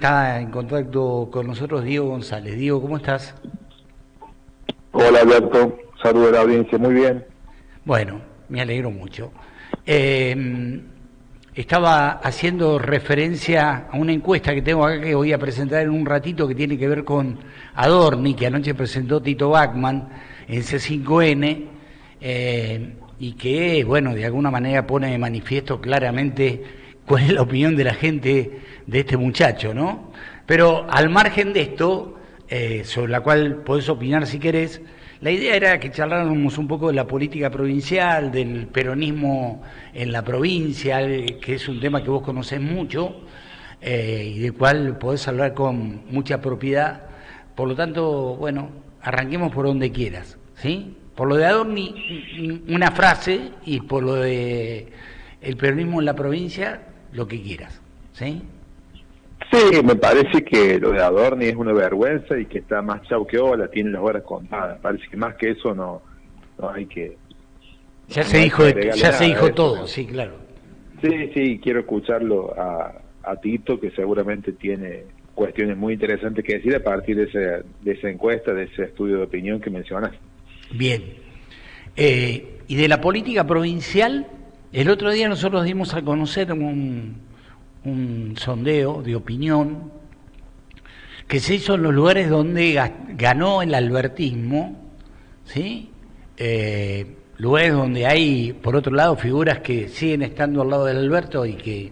está en contacto con nosotros Diego González. Diego, ¿cómo estás? Hola Alberto, saludo a la audiencia, muy bien. Bueno, me alegro mucho. Estaba haciendo referencia a una encuesta que tengo acá que voy a presentar en un ratito, que tiene que ver con Adorni, que anoche presentó Tito Bachmann en C5N, y que, bueno, de alguna manera pone de manifiesto claramente cuál es la opinión de la gente de este muchacho, ¿no? Pero al margen de esto, sobre la cual podés opinar si querés, la idea era que charláramos un poco de la política provincial, del peronismo en la provincia, que es un tema que vos conocés mucho, y del cual podés hablar con mucha propiedad. Por lo tanto, bueno, arranquemos por donde quieras, ¿sí? Por lo de Adorni, una frase, y por lo de el peronismo en la provincia, lo que quieras, ¿sí? Sí, me parece que lo de Adorni es una vergüenza y que está más chau que hola, tiene las horas contadas. Parece que más que eso no hay que... Ya no se hay dijo, que ya se dijo eso, todo, ¿no? sí, claro. Sí, quiero escucharlo a Tito, que seguramente tiene cuestiones muy interesantes que decir a partir de esa encuesta, de ese estudio de opinión que mencionas. Bien. Y de la política provincial, el otro día nosotros dimos a conocer un sondeo de opinión que se hizo en los lugares donde ganó el albertismo, ¿sí? Lugares donde hay, por otro lado, figuras que siguen estando al lado del Alberto y que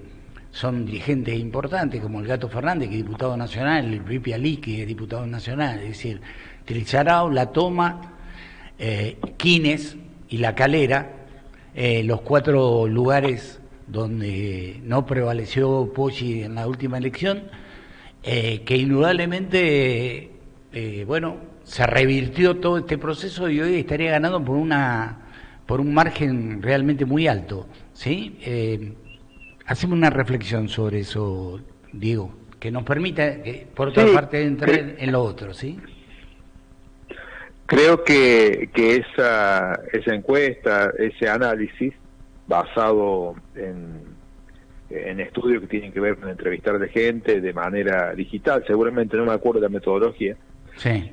son dirigentes importantes, como el Gato Fernández, que es diputado nacional, el Pipi Alí, que es diputado nacional, es decir, Trizarao, La Toma, Quines y La Calera, los 4 lugares donde no prevaleció Poggi en la última elección, que indudablemente, bueno, se revirtió todo este proceso y hoy estaría ganando por un margen realmente muy alto, ¿sí? Hacemos una reflexión sobre eso, Diego, que nos permita, por otra parte, entrar en lo otro, ¿sí? Creo que esa encuesta, ese análisis, basado en estudios que tienen que ver con entrevistar de gente de manera digital, seguramente no me acuerdo de la metodología. Sí.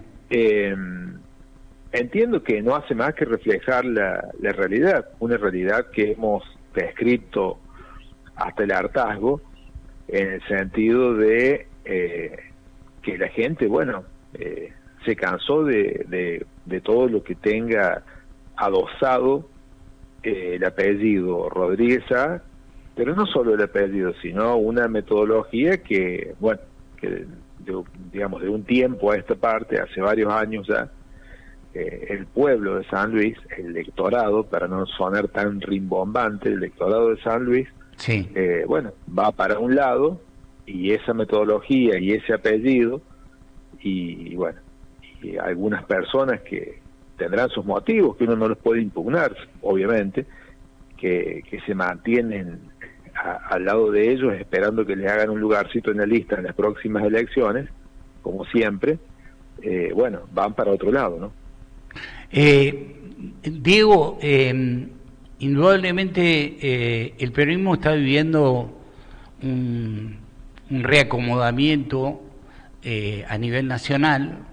Entiendo que no hace más que reflejar la realidad, una realidad que hemos descrito hasta el hartazgo, en el sentido de que la gente, bueno, se cansó de todo lo que tenga adosado el apellido Rodríguez A, pero no solo el apellido, sino una metodología que, bueno, que digamos de un tiempo a esta parte, hace varios años ya, el pueblo de San Luis, el electorado, para no sonar tan rimbombante, el electorado de San Luis, sí. Bueno, va para un lado, y esa metodología y ese apellido, y bueno, y algunas personas que tendrán sus motivos, que uno no los puede impugnar, obviamente, que se mantienen al lado de ellos esperando que les hagan un lugarcito en la lista en las próximas elecciones, como siempre, bueno, van para otro lado, ¿no? Diego, indudablemente el peronismo está viviendo un reacomodamiento a nivel nacional,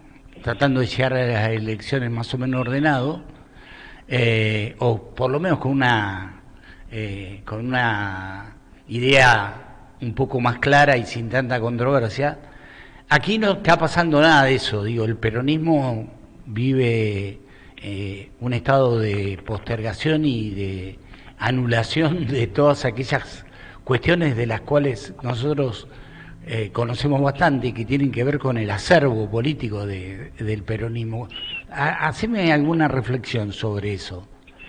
tratando de llegar a las elecciones más o menos ordenado, o por lo menos con una idea un poco más clara y sin tanta controversia. Aquí no está pasando nada de eso, digo, el peronismo vive un estado de postergación y de anulación de todas aquellas cuestiones de las cuales nosotros conocemos bastante y que tienen que ver con el acervo político del peronismo. Haceme alguna reflexión sobre eso,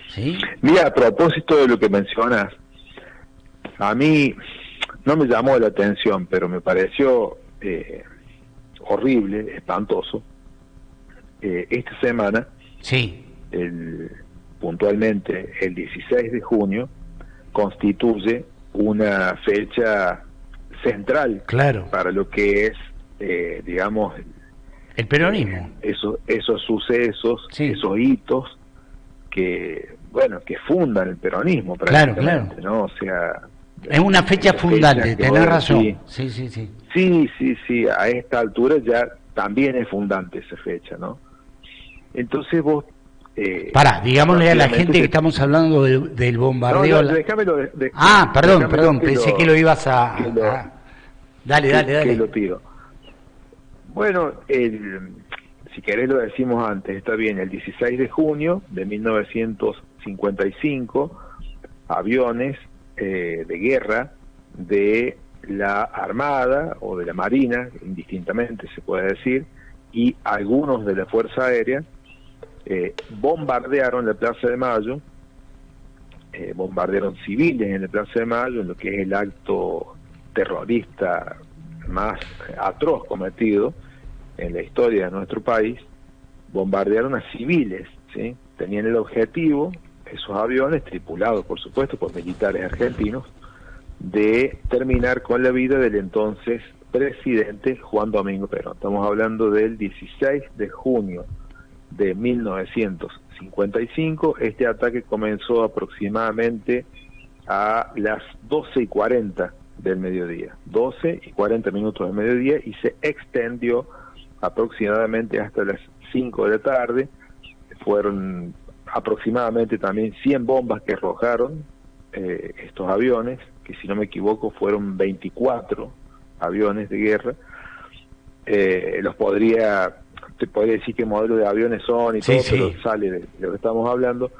¿sí? Mira, a propósito de lo que mencionas, a mí no me llamó la atención, pero me pareció horrible, espantoso. Esta semana, sí, puntualmente el 16 de junio, constituye una fecha central, claro, para lo que es, digamos, el peronismo. Esos sucesos, sí, esos hitos que, bueno, que fundan el peronismo prácticamente, claro. ¿no? O sea, Es una fecha fundante, tenés razón. Sí, sí, a esta altura ya también es fundante esa fecha, ¿no? Entonces vos... digámosle a la gente que estamos hablando del bombardeo... No, déjamelo... perdón, pensé que lo ibas a... Dale. Que lo tiro. Bueno, si querés lo decimos antes, está bien, el 16 de junio de 1955, aviones de guerra de la Armada o de la Marina, indistintamente se puede decir, y algunos de la Fuerza Aérea, bombardearon la Plaza de Mayo, bombardearon civiles en la Plaza de Mayo, en lo que es el acto terrorista más atroz cometido en la historia de nuestro país. Bombardearon a civiles, ¿sí? Tenían el objetivo, esos aviones, tripulados por supuesto por militares argentinos, de terminar con la vida del entonces presidente Juan Domingo Perón. Estamos hablando del 16 de junio de 1955. Este ataque comenzó aproximadamente a las 12:40 del mediodía, 12:40 del mediodía, y se extendió aproximadamente hasta las 5 de la tarde. Fueron aproximadamente también 100 bombas que arrojaron estos aviones, que si no me equivoco fueron 24 aviones de guerra. Te podría decir qué modelo de aviones son y todo, pero sale de lo que estamos hablando.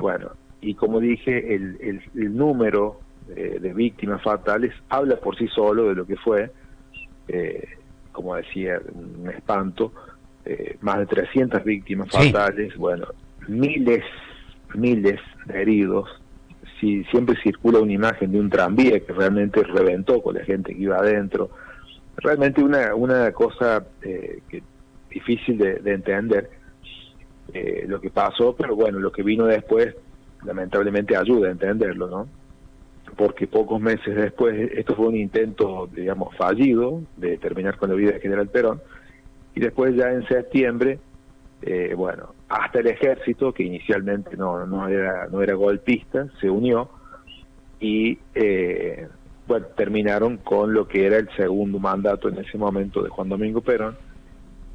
Bueno, y como dije, el número de víctimas fatales habla por sí solo de lo que fue, como decía, un espanto, más de 300 víctimas fatales, bueno, miles de heridos. Siempre circula una imagen de un tranvía que realmente reventó con la gente que iba adentro. Realmente una cosa que difícil de entender lo que pasó, pero bueno, lo que vino después lamentablemente ayuda a entenderlo, ¿no? Porque pocos meses después, esto fue un intento, digamos, fallido de terminar con la vida de General Perón, y después ya en septiembre, bueno, hasta el ejército, que inicialmente no era golpista, se unió, y bueno, terminaron con lo que era el segundo mandato en ese momento de Juan Domingo Perón,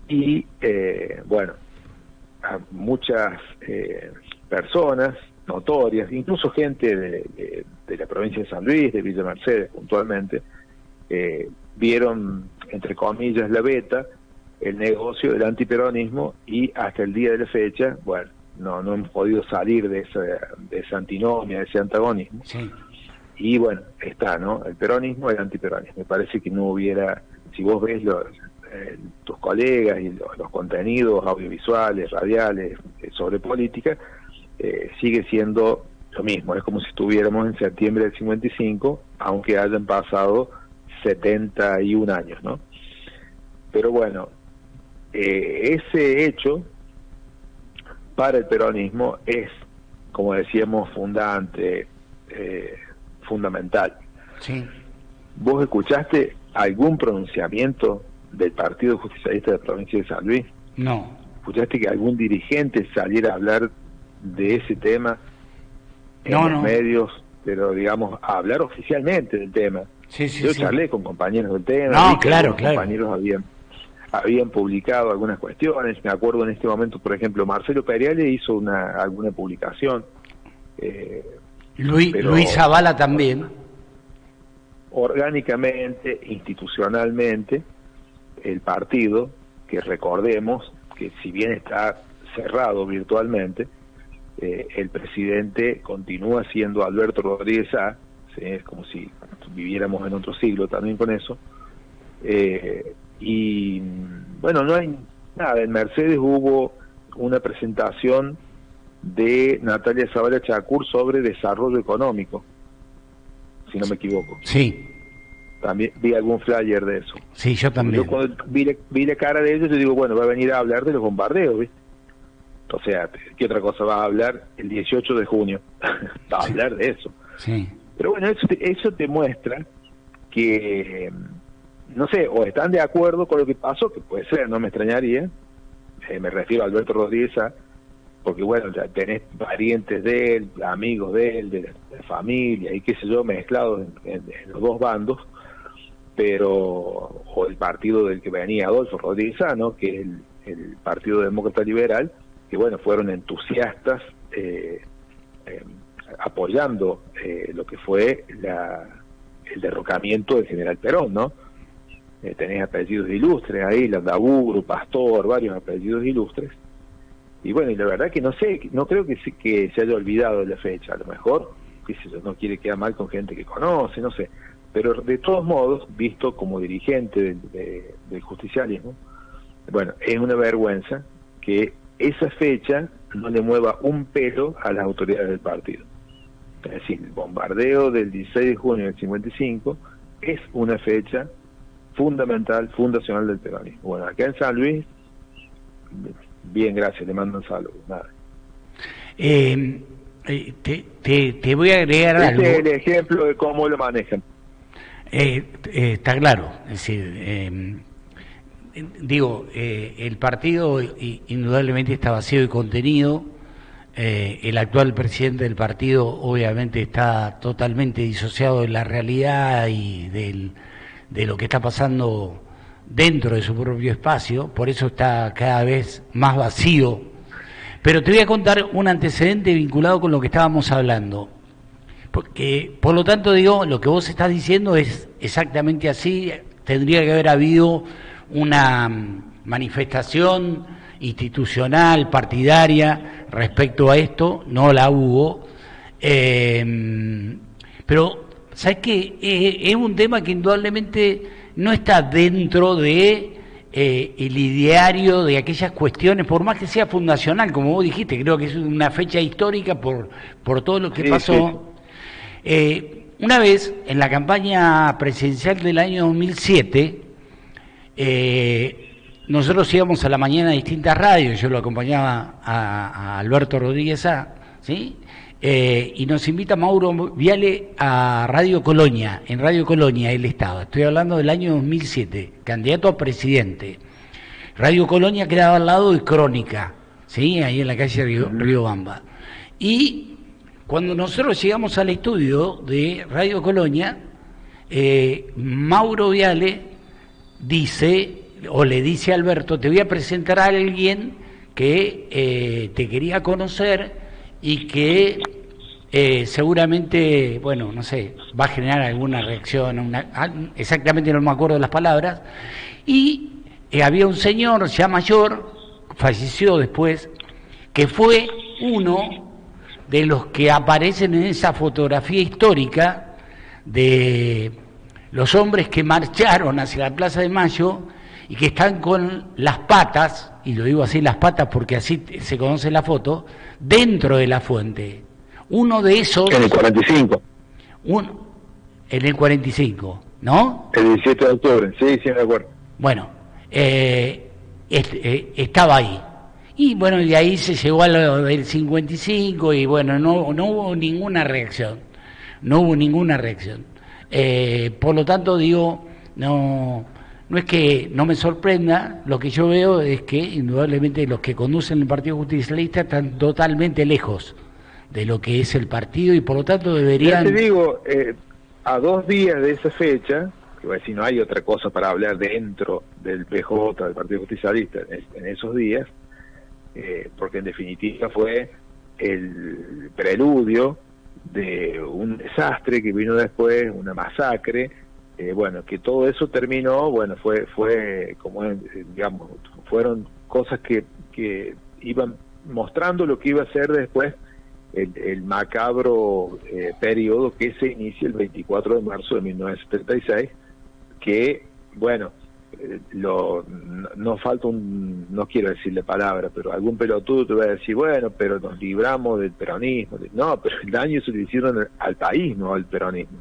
y bueno, a muchas personas notorias, incluso gente de la provincia de San Luis, de Villa Mercedes puntualmente, vieron, entre comillas, la beta, el negocio del antiperonismo, y hasta el día de la fecha, bueno, no hemos podido salir de esa antinomia, de ese antagonismo. Sí. Y bueno, está, ¿no? El peronismo y el antiperonismo. Me parece que no hubiera, si vos ves tus colegas y los contenidos audiovisuales, radiales, sobre política, sigue siendo lo mismo. Es como si estuviéramos en septiembre del 55, aunque hayan pasado 71 años, ¿no? Pero bueno, ese hecho para el peronismo es, como decíamos, fundamental. Sí. ¿Vos escuchaste algún pronunciamiento del Partido Justicialista de la provincia de San Luis? No. ¿Escuchaste que algún dirigente saliera a hablar de ese tema en los medios, pero digamos, a hablar oficialmente del tema? Yo charlé con compañeros del tema, compañeros habían publicado algunas cuestiones. Me acuerdo en este momento, por ejemplo, Marcelo Periale hizo alguna publicación. Luis Zavala también. Orgánicamente, institucionalmente, el partido, que recordemos que si bien está cerrado virtualmente, el presidente continúa siendo Alberto Rodríguez Sá, ¿sí? Es como si viviéramos en otro siglo también con eso. Y bueno, no hay nada. En Mercedes hubo una presentación de Natalia Zavala Chacur sobre desarrollo económico, si no me equivoco. Sí. También vi algún flyer de eso. Sí, yo también. Yo cuando vi la cara de ellos, yo digo, bueno, va a venir a hablar de los bombardeos, ¿viste? O sea, ¿qué otra cosa va a hablar el 18 de junio? Va a hablar de eso. Sí. Pero bueno, eso te muestra que, no sé, o están de acuerdo con lo que pasó, que puede ser, no me extrañaría, me refiero a Alberto Rodríguez Sá, porque bueno, ya tenés parientes de él, amigos de él, de la familia, y qué sé yo, mezclados en los dos bandos, pero, o el partido del que venía Adolfo Rodríguez Sano, que es el Partido Demócrata Liberal, que bueno, fueron entusiastas apoyando lo que fue el derrocamiento del general Perón, ¿no? Tenés apellidos ilustres ahí, Landaburu, Pastor, varios apellidos ilustres, y bueno, y la verdad que no sé, no creo que se haya olvidado de la fecha, a lo mejor, qué sé yo, no quiere quedar mal con gente que conoce, no sé, pero de todos modos, visto como dirigente del justicialismo, bueno, es una vergüenza que esa fecha no le mueva un pelo a las autoridades del partido. Es decir, el bombardeo del 16 de junio del 55 es una fecha fundamental, fundacional del peronismo. Bueno, acá en San Luis, bien, gracias, le mando un saludo. Nada. Te voy a agregar algo. Este es el ejemplo de cómo lo manejan. Está claro, es decir, digo, el partido indudablemente está vacío de contenido. El actual presidente del partido obviamente está totalmente disociado de la realidad y de lo que está pasando dentro de su propio espacio, por eso está cada vez más vacío. Pero te voy a contar un antecedente vinculado con lo que estábamos hablando, porque por lo tanto digo, lo que vos estás diciendo es exactamente así. Tendría que haber habido una manifestación institucional, partidaria respecto a esto, no la hubo, pero ¿sabes qué? Es un tema que indudablemente no está dentro de el ideario de aquellas cuestiones, por más que sea fundacional, como vos dijiste, creo que es una fecha histórica por todo lo que pasó. Sí. Una vez, en la campaña presidencial del año 2007, nosotros íbamos a la mañana a distintas radios, yo lo acompañaba a Alberto Rodríguez A, ¿sí? Y nos invita Mauro Viale a Radio Colonia. En Radio Colonia él estaba, estoy hablando del año 2007, candidato a presidente. Radio Colonia quedaba al lado de Crónica, ¿sí? Ahí en la calle Riobamba. Y cuando nosotros llegamos al estudio de Radio Colonia, Mauro Viale dice, o le dice a Alberto, te voy a presentar a alguien que te quería conocer y que seguramente, bueno, no sé, va a generar alguna reacción, exactamente no me acuerdo de las palabras, y había un señor ya mayor, falleció después, que fue uno de los que aparecen en esa fotografía histórica de los hombres que marcharon hacia la Plaza de Mayo y que están con las patas, y lo digo así, las patas porque así se conoce la foto, dentro de la fuente. Uno de esos... En el 45. En el 45, ¿no? El 17 de octubre, sí, me acuerdo. Bueno, estaba ahí. Y bueno, de ahí se llegó a lo del 55 y bueno, no hubo ninguna reacción. No hubo ninguna reacción. Por lo tanto, digo, no es que no me sorprenda, lo que yo veo es que indudablemente los que conducen el Partido Justicialista están totalmente lejos de lo que es el partido y por lo tanto deberían... Ya te digo, a 2 días de esa fecha, que si no hay otra cosa para hablar dentro del PJ, del Partido Justicialista, en esos días, porque en definitiva fue el preludio de un desastre que vino después, una masacre, bueno, que todo eso terminó, bueno, fue como, digamos, fueron cosas que iban mostrando lo que iba a ser después el macabro periodo que se inicia el 24 de marzo de 1976, que, bueno, no falta no quiero decirle palabra, pero algún pelotudo te va a decir, bueno, pero nos libramos del peronismo. No, pero el daño se lo hicieron al país, no al peronismo.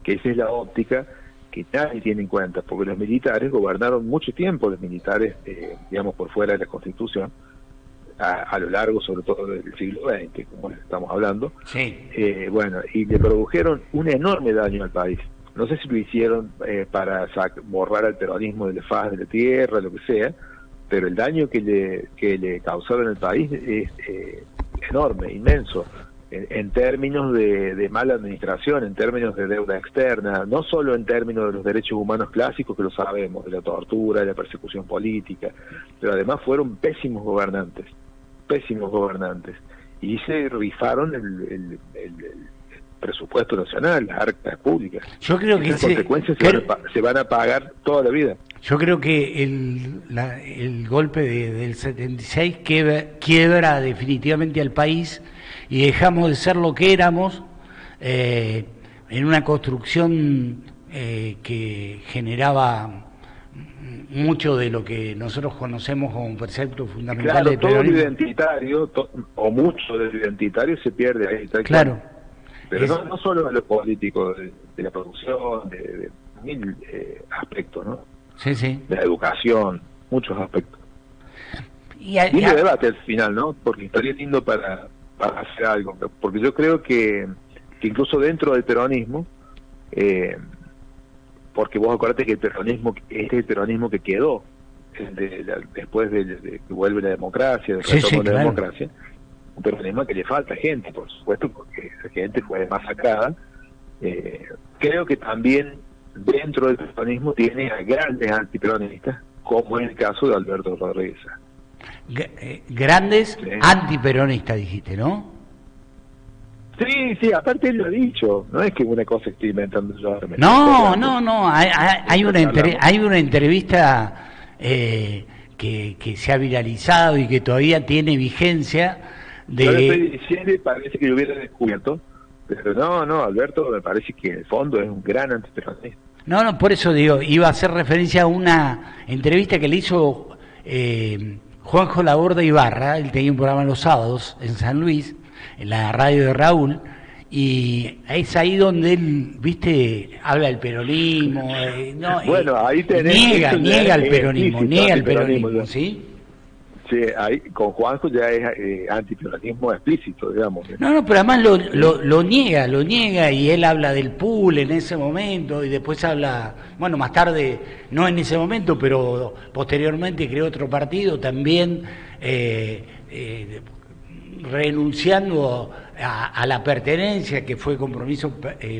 Que esa es la óptica que nadie tiene en cuenta, porque los militares gobernaron mucho tiempo, los militares, digamos, por fuera de la Constitución, a lo largo, sobre todo, del siglo XX, como estamos hablando. Sí. Bueno, y le produjeron un enorme daño al país. No sé si lo hicieron para borrar al peronismo de la faz de la tierra, lo que sea, pero el daño que le causaron al país es enorme, inmenso, en términos de mala administración, en términos de deuda externa, no solo en términos de los derechos humanos clásicos, que lo sabemos, de la tortura, de la persecución política, pero además fueron pésimos gobernantes, y se rifaron el presupuesto nacional, las arcas públicas. Yo creo que esas consecuencias se van a pagar toda la vida. Yo creo que el golpe del 76 quiebra definitivamente al país y dejamos de ser lo que éramos en una construcción que generaba mucho de lo que nosotros conocemos como precepto fundamental. Claro, del todo lo peronismo. identitario, o mucho del identitario se pierde ahí. Claro. Pero no solo en lo político, de la producción, de mil aspectos, ¿no? Sí, sí. De la educación, muchos aspectos. Lindo debate al final, ¿no? Porque estaría lindo para hacer algo. Porque yo creo que incluso dentro del peronismo, porque vos acordate que el peronismo, este es el peronismo que quedó después de que vuelve la democracia, del retorno de la democracia, un peronismo que le falta gente, por supuesto, porque esa gente fue masacrada. Creo que también dentro del peronismo tiene a grandes antiperonistas, como es el caso de Alberto Rodríguez. Grandes antiperonistas, dijiste, ¿no? Sí, aparte él lo ha dicho, no es que una cosa que estoy inventando yo. No, hay una entrevista que se ha viralizado y que todavía tiene vigencia. Yo le estoy diciendo y parece que lo hubiera descubierto, pero no, Alberto me parece que en el fondo es un gran antiperonista. No, por eso digo, iba a hacer referencia a una entrevista que le hizo Juanjo Laborde Ibarra. Él tenía un programa los sábados en San Luis, en la radio de Raúl, y es ahí donde él, viste, habla del peronismo, bueno, ahí tenés, niega el peronismo, ¿sí? Sí, ahí con Juanjo ya es antiperonismo explícito, digamos. No, pero además lo niega, y él habla del pool en ese momento, y después habla, bueno, más tarde, no en ese momento, pero posteriormente creó otro partido también, renunciando a la pertenencia, que fue compromiso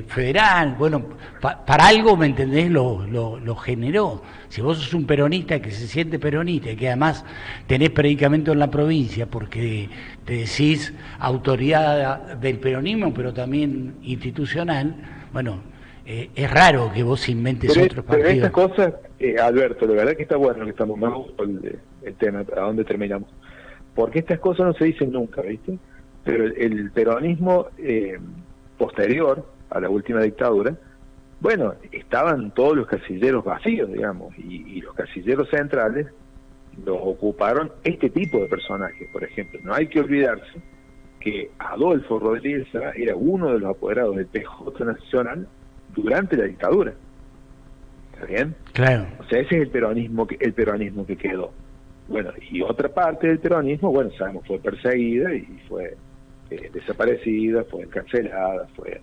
federal. Bueno, para algo, ¿me entendés?, lo generó. Si vos sos un peronista que se siente peronista y que además tenés predicamento en la provincia porque te decís autoridad del peronismo, pero también institucional, bueno, es raro que vos inventes otros partidos. Pero estas cosas, Alberto, la verdad que está bueno que estamos, me gusta el tema, a dónde terminamos. Porque estas cosas no se dicen nunca, ¿viste? Pero el peronismo posterior a la última dictadura, bueno, estaban todos los casilleros vacíos, digamos, y los casilleros centrales los ocuparon este tipo de personajes, por ejemplo. No hay que olvidarse que Adolfo Rodríguez era uno de los apoderados del PJ Nacional durante la dictadura. ¿Está bien? Claro. O sea, ese es el peronismo que quedó. Bueno, y otra parte del peronismo, bueno, sabemos, fue perseguida y fue desaparecida, fue encarcelada, fue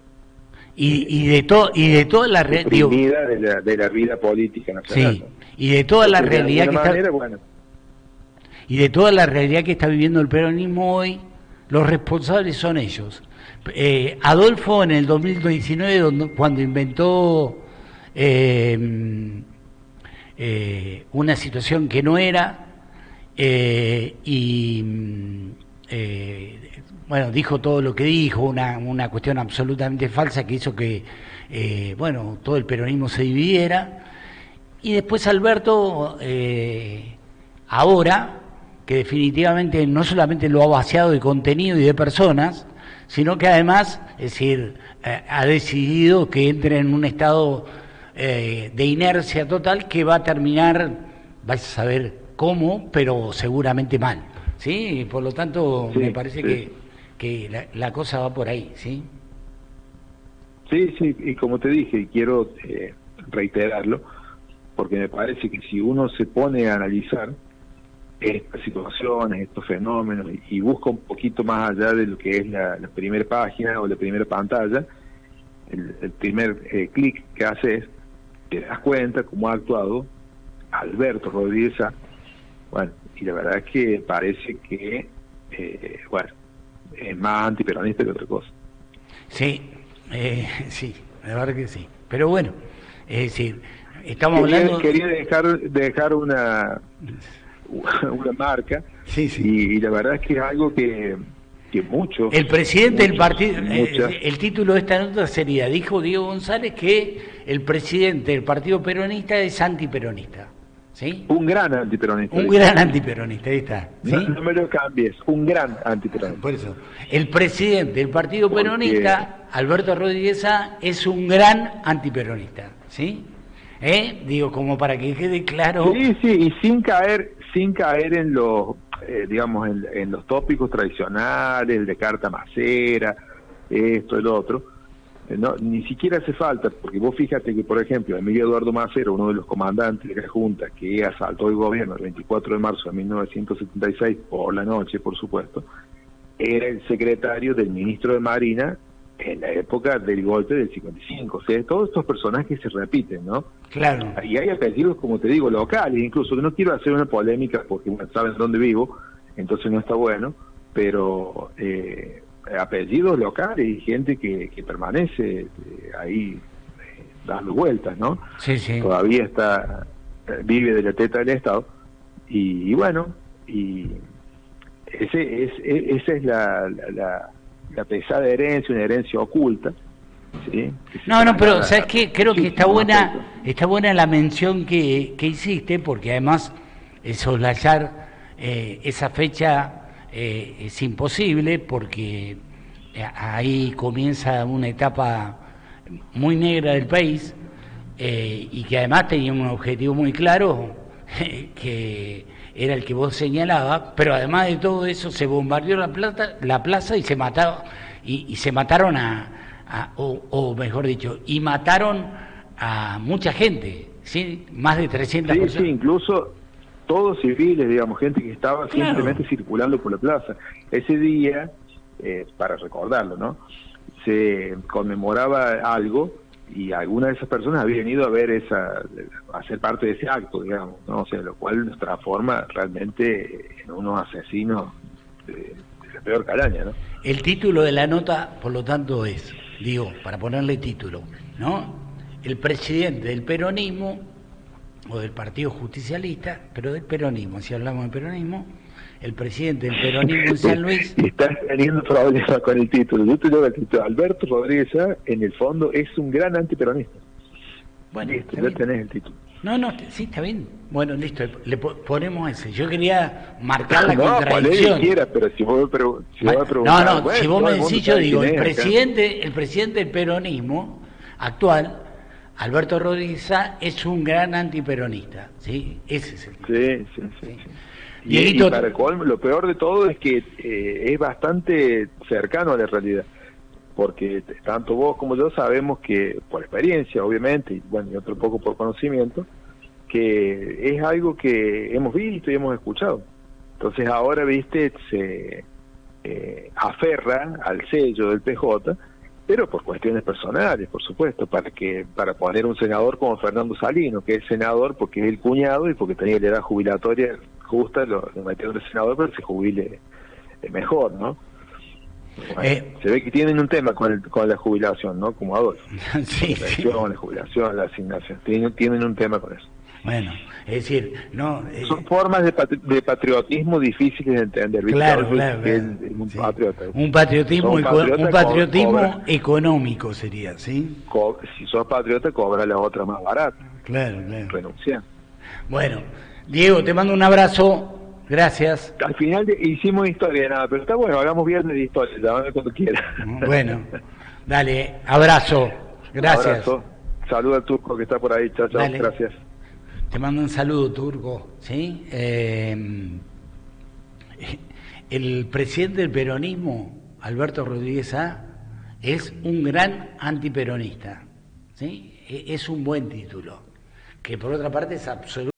de toda la reprimida de la vida política nacional. Sí, ¿no? Y de toda la realidad y de toda la realidad que está viviendo el peronismo hoy, los responsables son ellos. Adolfo en el 2019, cuando inventó una situación que no era, bueno, dijo todo lo que dijo, una cuestión absolutamente falsa que hizo que todo el peronismo se dividiera. Y después Alberto, ahora, que definitivamente no solamente lo ha vaciado de contenido y de personas, sino que además, es decir, ha decidido que entre en un estado de inercia total que va a terminar, vais a saber cómo, pero seguramente mal, ¿sí? Por lo tanto, me parece que la cosa va por ahí, ¿sí? Sí, y como te dije, y quiero reiterarlo, porque me parece que si uno se pone a analizar estas situaciones, estos fenómenos, y busca un poquito más allá de lo que es la primera página o la primera pantalla, el primer clic que haces, te das cuenta cómo ha actuado Alberto Rodríguez Bueno, y la verdad es que parece que, bueno, es más antiperonista que otra cosa. Sí, sí, la verdad que sí. Pero bueno, es decir, estamos hablando... Quería dejar una marca, Sí, sí. y la verdad es que es algo que muchos... El presidente del partido, muchas... el título de esta nota sería, dijo Diego González que el presidente del Partido Peronista es antiperonista. ¿Sí? Un gran antiperonista. Un gran antiperonista, ahí está. ¿Sí? No me lo cambies, un gran antiperonista. Por eso, el presidente del Partido Peronista, Alberto Rodríguez Sá, es un gran antiperonista. ¿Sí? Digo, como para que quede claro. Sí, sí, y sin caer en los, digamos, en los tópicos tradicionales de carta macera, esto, el otro. No, ni siquiera hace falta, porque vos fíjate que, por ejemplo, Emilio Eduardo Macero, uno de los comandantes de la Junta que asaltó el gobierno el 24 de marzo de 1976, por la noche, por supuesto, era el secretario del ministro de Marina en la época del golpe del 55. O sea, todos estos personajes se repiten, ¿no? Claro. Y hay apellidos, como te digo, locales, incluso. No quiero hacer una polémica porque, bueno, saben dónde vivo, entonces no está bueno, pero... apellidos locales y gente que permanece ahí dando vueltas, ¿no? Sí, sí. Todavía vive de la teta del Estado, y bueno, y esa es la pesada herencia, una herencia oculta, ¿sí? No, pero ¿sabes qué? Creo que está buena la mención que hiciste, porque además soslayar esa fecha es imposible, porque ahí comienza una etapa muy negra del país, y que además tenía un objetivo muy claro, que era el que vos señalabas, pero además de todo eso se bombardeó la plaza y se mataron, y se mataron o mejor dicho, y mataron a mucha gente, ¿sí? Más de 300 personas. Sí, incluso todos civiles, digamos, gente que estaba simplemente circulando por la plaza. Ese día, para recordarlo, ¿no? Se conmemoraba algo, y alguna de esas personas habían ido a ser parte de ese acto, digamos, ¿no? O sea, lo cual nos transforma realmente en unos asesinos de la peor calaña, ¿no? El título de la nota, por lo tanto, es, digo, para ponerle título, ¿no? El presidente del peronismo, o del Partido Justicialista, pero del peronismo, si hablamos de peronismo, el presidente del peronismo en San Luis... Estás teniendo problemas con el título. Yo te digo el título. Alberto Rodríguez Sá, en el fondo, es un gran antiperonista. Bueno, listo, ya tenés el título. No, sí, está bien. Bueno, listo, le ponemos ese. Yo quería marcar la contradicción. Quiera, pero si vos me preguntás... bueno, si vos me decís, yo digo, el presidente del peronismo actual, Alberto Rodríguez Sá, es un gran antiperonista, ¿sí? Ese es el título. Sí. Y para colmo, lo peor de todo es que es bastante cercano a la realidad, porque tanto vos como yo sabemos que, por experiencia obviamente, y bueno, y otro poco por conocimiento, que es algo que hemos visto y hemos escuchado. Entonces ahora, viste, se aferra al sello del PJ, pero por cuestiones personales, por supuesto, para poner un senador como Fernando Salino, que es senador porque es el cuñado y porque tenía la edad jubilatoria justa, lo metieron de senador, pero se jubile mejor, ¿no? Bueno, se ve que tienen un tema con la jubilación, ¿no? Como Adolfo. Sí, la jubilación, la asignación, tienen un tema con eso. Bueno, es decir, no... Son formas de patriotismo difíciles de entender, ¿viste? Claro. Es un patriota. Un patriotismo económico sería, ¿sí? Si sos patriota, cobra la otra más barata. Claro. Renuncia. Bueno, Diego, te mando un abrazo, gracias. Al final hicimos historia de nada, pero está bueno, hagamos viernes de historia, llámame cuando quieras. Bueno, dale, abrazo, gracias. Abrazo. Saluda al Turco que está por ahí, chao, dale. Gracias. Te mando un saludo, Turco, ¿sí? El presidente del peronismo, Alberto Rodríguez Sá, es un gran antiperonista, ¿sí? Es un buen título, que por otra parte es absolutamente